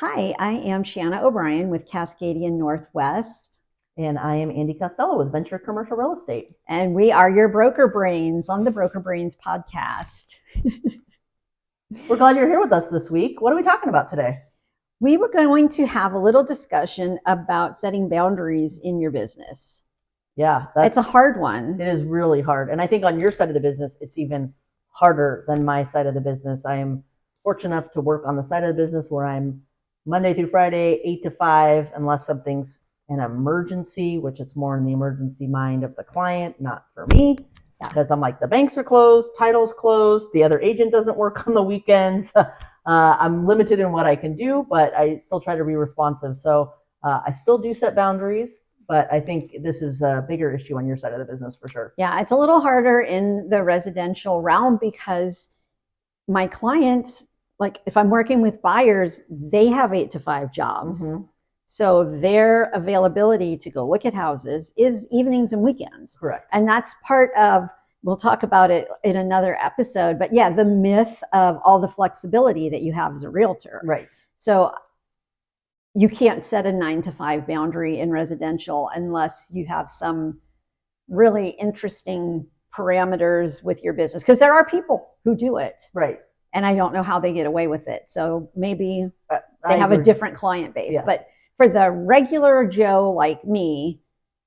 Hi, I am Shanna O'Brien with Cascadian Northwest, And I am Andy Costello with Venture Commercial Real Estate. and we are your broker brains on the Broker Brains podcast. We're glad you're here with us this week. What are we talking about today? We were going to have a little discussion about setting boundaries in your business. Yeah, It's a hard one. It is really hard. And I think on your side of the business, it's even harder than my side of the business. I am fortunate enough to work on the side of the business where I'm Monday through Friday, 8 to 5, unless something's an emergency, which it's more in the emergency mind of the client, not for me. Because I'm like, the banks are closed, title's closed, the other agent doesn't work on the weekends. I'm limited in what I can do, but I still try to be responsive. So I still do set boundaries, but I think this is a bigger issue on your side of the business for sure. Yeah, it's a little harder in the residential realm because my clients, like if I'm working with buyers, they have 8 to 5 jobs. Mm-hmm. So their availability to go look at houses is evenings and weekends. Correct. And that's part of, we'll talk about it in another episode, but yeah, the myth of all the flexibility that you have as a realtor. Right. So you can't set a 9 to 5 boundary in residential unless you have some really interesting parameters with your business, because there are people who do it. Right. And I don't know how they get away with it. So maybe I they have agree. a different client base. Yes. But for the regular Joe like me,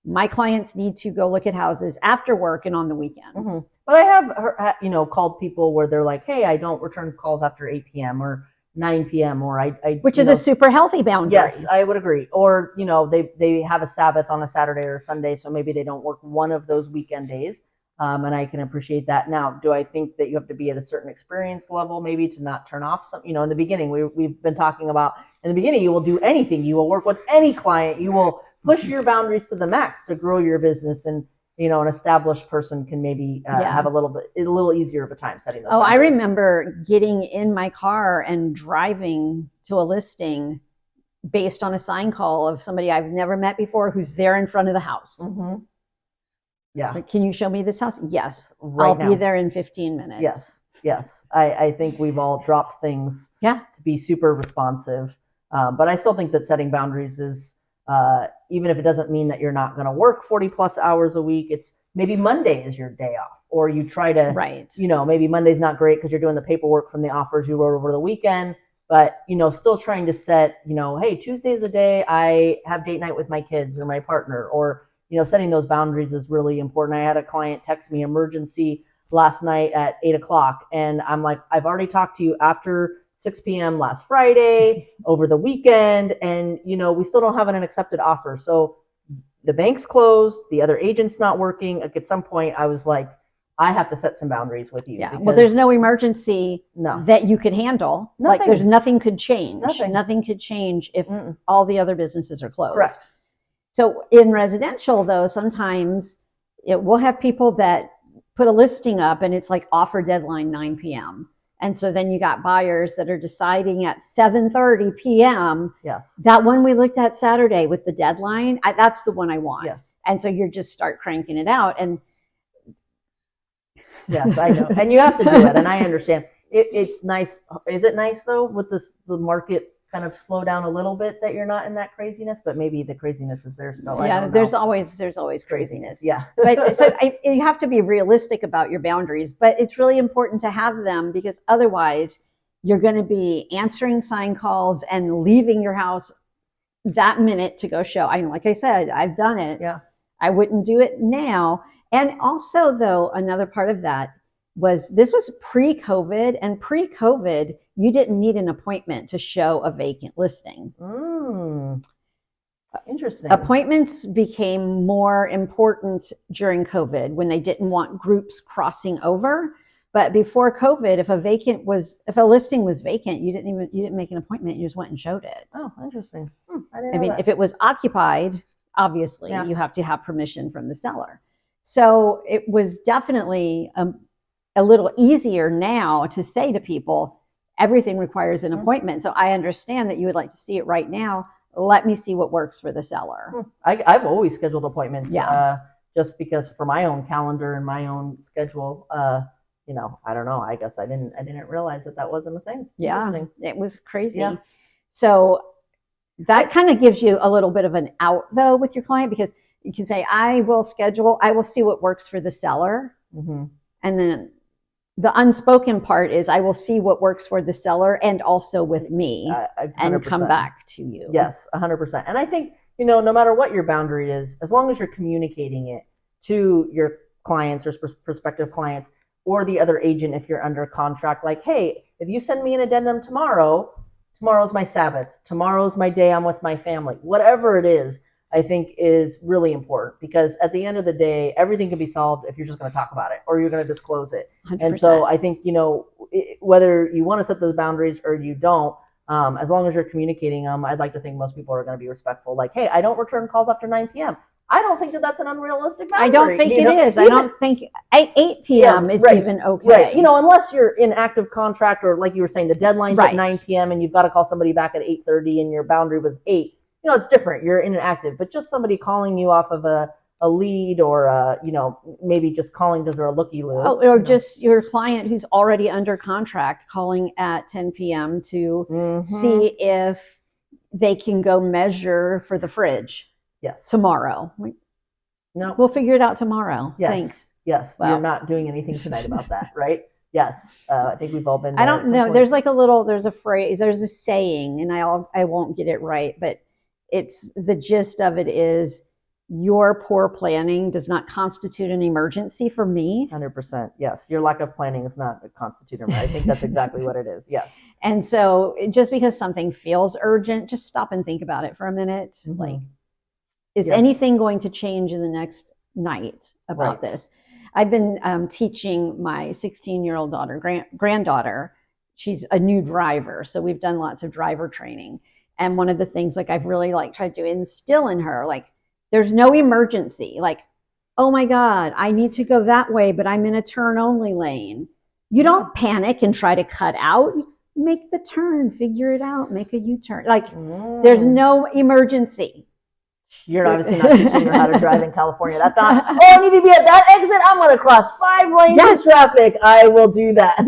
my clients need to go look at houses after work and on the weekends. Mm-hmm. But I have, called people where they're like, hey, I don't return calls after 8 p.m. or 9 p.m. or I which is a super healthy boundary. Yes, I would agree. Or, they have a Sabbath on a Saturday or Sunday, so maybe they don't work one of those weekend days. And I can appreciate that. Now, do I think that you have to be at a certain experience level maybe to not turn off some, in the beginning, we've been talking about in the beginning, you will do anything. You will work with any client. You will push your boundaries to the max to grow your business. And, an established person can maybe have a little easier of a time setting those boundaries. I remember getting in my car and driving to a listing based on a sign call of somebody I've never met before who's there in front of the house. Mm-hmm. Yeah. Like, can you show me this house? Yes. I'll be there in 15 minutes. Yes. I think we've all dropped things to be super responsive. But I still think that setting boundaries is, even if it doesn't mean that you're not going to work 40 plus hours a week, it's maybe Monday is your day off, or you try to, maybe Monday's not great because you're doing the paperwork from the offers you wrote over the weekend, but, still trying to set, hey, Tuesday's a day I have date night with my kids or my partner, or, setting those boundaries is really important. I had a client text me emergency last night at 8 o'clock. And I'm like, I've already talked to you after 6 p.m. last Friday, over the weekend, and, we still don't have an accepted offer. So the bank's closed, the other agent's not working. Like at some point I was like, I have to set some boundaries with you. Yeah. Well, there's no emergency that you could handle. Nothing. Like there's nothing could change. Nothing could change if all the other businesses are closed. Correct. So in residential though, sometimes we'll have people that put a listing up and it's like offer deadline 9 p.m. And so then you got buyers that are deciding at 7:30 p.m. Yes. That one we looked at Saturday with the deadline, that's the one I want. Yes. And so you just start cranking it out. And yes, I know. And you have to do it. And I understand. It's nice. Is it nice though with the market kind of slow down a little bit that you're not in that craziness, but maybe the craziness is there still. Yeah, there's always craziness. Yeah. But so you have to be realistic about your boundaries, but it's really important to have them because otherwise you're going to be answering sign calls and leaving your house that minute to go show. Like I said, I've done it. Yeah. I wouldn't do it now. And also though, another part of that was this was pre-COVID, and pre-COVID, you didn't need an appointment to show a vacant listing. Interesting. Appointments became more important during COVID when they didn't want groups crossing over. But before COVID, if a listing was vacant, you didn't make an appointment. You just went and showed it. Oh, interesting. I mean, if it was occupied, obviously you have to have permission from the seller. So it was definitely a little easier now to say to people, everything requires an appointment. So I understand that you would like to see it right now. Let me see what works for the seller. I've always scheduled appointments just because for my own calendar and my own schedule. I don't know. I guess I didn't realize that wasn't a thing. Yeah, it was crazy. Yeah. So that kind of gives you a little bit of an out though with your client, because you can say, I will see what works for the seller. Mm-hmm. And then the unspoken part is I will see what works for the seller and also with me and come back to you. Yes, 100%. And I think, no matter what your boundary is, as long as you're communicating it to your clients or prospective clients or the other agent if you're under contract, like, hey, if you send me an addendum tomorrow's my Sabbath, tomorrow's my day I'm with my family, whatever it is, I think is really important, because at the end of the day, everything can be solved if you're just going to talk about it or you're going to disclose it. 100%. And so I think, whether you want to set those boundaries or you don't, as long as you're communicating them, I'd like to think most people are going to be respectful. Like, hey, I don't return calls after 9 p.m. I don't think that's an unrealistic boundary. I don't think it is. I don't think 8 p.m. is even okay. Right. Unless you're in active contract, or like you were saying, the deadline's at 9 p.m. and you've got to call somebody back at 8:30 and your boundary was 8. It's different. You're in an active, but just somebody calling you off of a lead, or maybe just calling because they're a looky-loo. Or just your client who's already under contract calling at 10 p.m. to see if they can go measure for the fridge. Yes. Tomorrow. No. We'll figure it out tomorrow. Yes. Thanks. Yes. Wow. You're not doing anything tonight about that, right? Yes. I think we've all been there. I don't know. There's a phrase, there's a saying, and I won't get it right, but it's the gist of it is, your poor planning does not constitute an emergency for me. 100%. Yes. Your lack of planning is not a constitute. I think that's exactly what it is. Yes. And so just because something feels urgent, just stop and think about it for a minute. Mm-hmm. Like, is anything going to change in the next night about this? I've been teaching my 16-year-old daughter, granddaughter. She's a new driver. So we've done lots of driver training. And one of the things I've really tried to instill in her, there's no emergency. Oh my God, I need to go that way, but I'm in a turn only lane. You don't panic and try to cut out. Make the turn, figure it out, make a U-turn. There's no emergency. You're obviously not teaching her how to drive in California. That's not, I need to be at that exit. I'm going to cross 5 lanes of traffic. I will do that.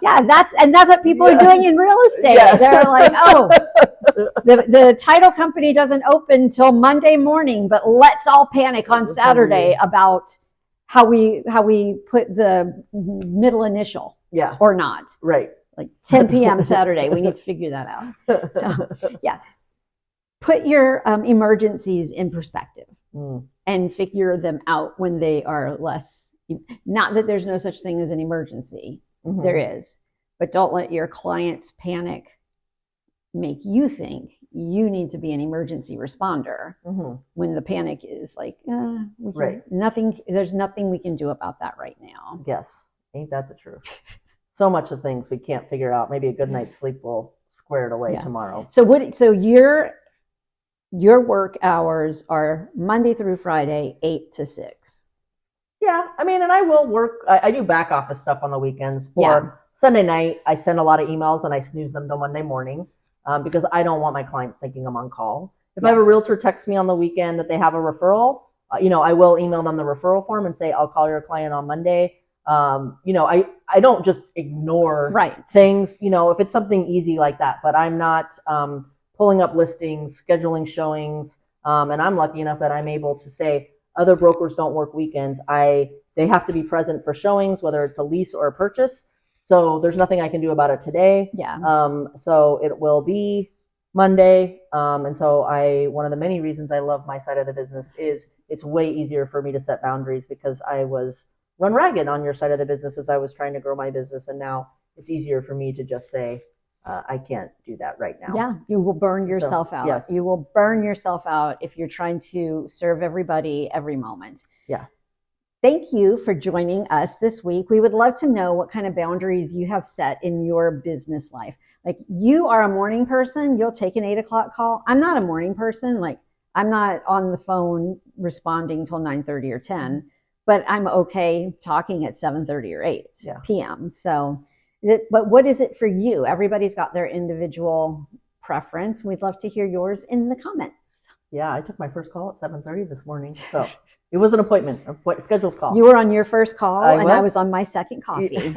Yeah, that's what people are doing in real estate. Yes. They're like, oh, the title company doesn't open till Monday morning, but let's all panic on Saturday about how we put the middle initial. Yeah. Or not. Right. 10 p.m. Saturday. We need to figure that out. So, yeah. Put your emergencies in perspective and figure them out when they are less. Not that there's no such thing as an emergency. Mm-hmm. There is. But don't let your client's panic make you think you need to be an emergency responder when the panic is nothing. There's nothing we can do about that right now. Yes. Ain't that the truth? So much of things we can't figure out. Maybe a good night's sleep will square it away tomorrow. So your work hours are Monday through Friday, 8 to 6. Yeah, and I will work. I do back office stuff on the weekends. Sunday night, I send a lot of emails and I snooze them till Monday morning because I don't want my clients thinking I'm on call. If I have a realtor text me on the weekend that they have a referral, I will email them the referral form and say, I'll call your client on Monday. I don't just ignore things, if it's something easy like that, but I'm not pulling up listings, scheduling showings. And I'm lucky enough that I'm able to say other brokers don't work weekends. They have to be present for showings, whether it's a lease or a purchase. So there's nothing I can do about it today. Yeah. So it will be Monday. And so one of the many reasons I love my side of the business is it's way easier for me to set boundaries because I was run ragged on your side of the business as I was trying to grow my business. And now it's easier for me to just say, I can't do that right now. Yeah, you will burn yourself out. Yes. You will burn yourself out if you're trying to serve everybody every moment. Yeah. Thank you for joining us this week. We would love to know what kind of boundaries you have set in your business life. You are a morning person, you'll take an 8 o'clock call. I'm not a morning person. I'm not on the phone responding till 9:30 or 10, but I'm okay talking at 7:30 or 8 p.m. So, but what is it for you? Everybody's got their individual preference. We'd love to hear yours in the comments. Yeah, I took my first call at 7:30 this morning. So it was an appointment, a scheduled call. You were on your first call, and I was on my second coffee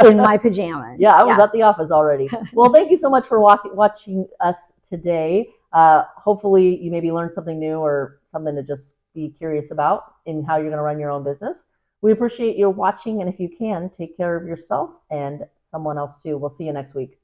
in my pajamas. Yeah, I was at the office already. Well, thank you so much for watching us today. Hopefully you maybe learned something new or something to just be curious about in how you're going to run your own business. We appreciate your watching, and if you can, take care of yourself and someone else too. We'll see you next week.